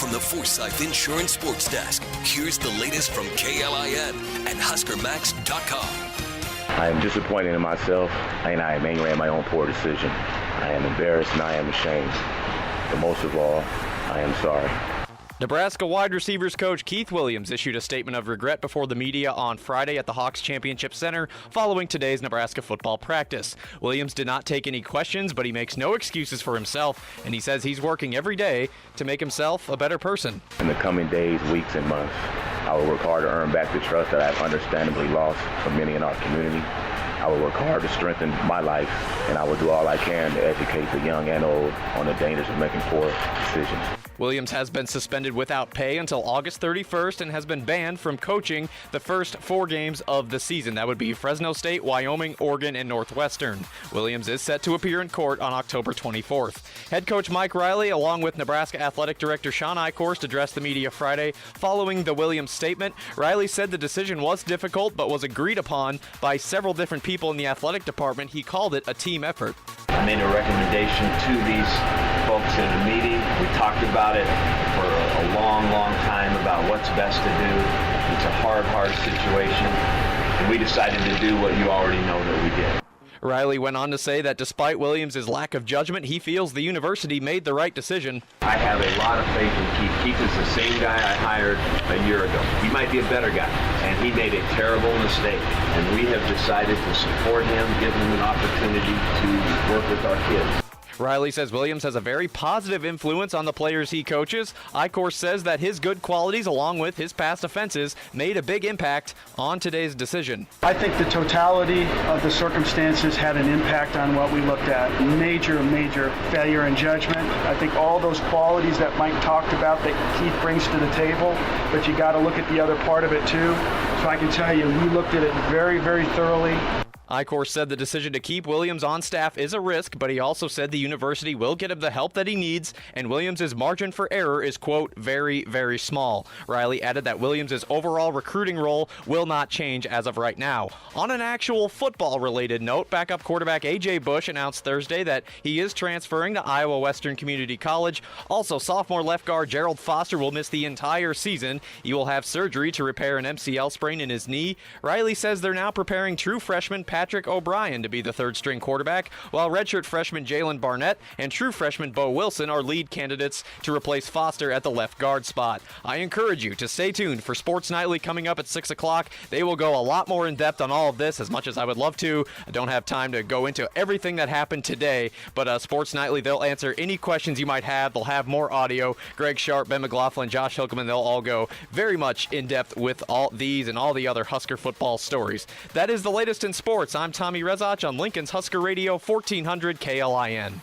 From the Forsyth Insurance Sports Desk, here's the latest from KLIN and HuskerMax.com. I am disappointed in myself, and I am angry at my own poor decision. I am embarrassed and I am ashamed. But most of all, I am sorry. Nebraska wide receivers coach Keith Williams issued a statement of regret before the media on Friday at the Hawks Championship Center following today's Nebraska football practice. Williams did not take any questions, but he makes no excuses for himself, and he says he's working every day to make himself a better person. In the coming days, weeks, and months, I will work hard to earn back the trust that I've understandably lost from many in our community. I will work hard to strengthen my life, and I will do all I can to educate the young and old on the dangers of making poor decisions. Williams has been suspended without pay until August 31st and has been banned from coaching the first 4 games of the season. That would be Fresno State, Wyoming, Oregon, and Northwestern. Williams is set to appear in court on October 24th. Head coach Mike Riley, along with Nebraska Athletic Director Shawn Eichorst, addressed the media Friday following the Williams statement. Riley said the decision was difficult but was agreed upon by several different people in the athletic department. He called it a team effort. I made a recommendation to these folks in a meeting. We talked about it for a long time about what's best to do. It's a hard situation, and we decided to do what you already know that we did. Riley went on to say that despite Williams' lack of judgment, he feels the university made the right decision. I have a lot of faith in Keith. Keith is the same guy I hired a year ago. He might be a better guy, and he made a terrible mistake. And we have decided to support him, give him an opportunity to work with our kids. Riley says Williams has a very positive influence on the players he coaches. Eichorst says that his good qualities, along with his past offenses, made a big impact on today's decision. I think the totality of the circumstances had an impact on what we looked at. Major failure in judgment. I think all those qualities that Mike talked about that Keith brings to the table, but you got to look at the other part of it too. So I can tell you, we looked at it very thoroughly. Eichorst said the decision to keep Williams on staff is a risk, but he also said the university will get him the help that he needs, and Williams' margin for error is, quote, very small. Riley added that Williams' overall recruiting role will not change as of right now. On an actual football-related note, backup quarterback A.J. Bush announced Thursday that he is transferring to Iowa Western Community College. Also, sophomore left guard Jerald Foster will miss the entire season. He will have surgery to repair an MCL sprain in his knee. Riley says they're now preparing true freshman Patrick O'Brien to be the third-string quarterback, while redshirt freshman Jalen Barnett and true freshman Bo Wilson are lead candidates to replace Foster at the left guard spot. I encourage you to stay tuned for Sports Nightly coming up at 6 o'clock. They will go a lot more in depth on all of this, as much as I would love to. I don't have time to go into everything that happened today, but Sports Nightly, they'll answer any questions you might have. They'll have more audio. Greg Sharp, Ben McLaughlin, Josh Hilkeman, they'll all go very much in depth with all these and all the other Husker football stories. That is the latest in sports. I'm Tommy Rezach on Lincoln's Husker Radio 1400 KLIN.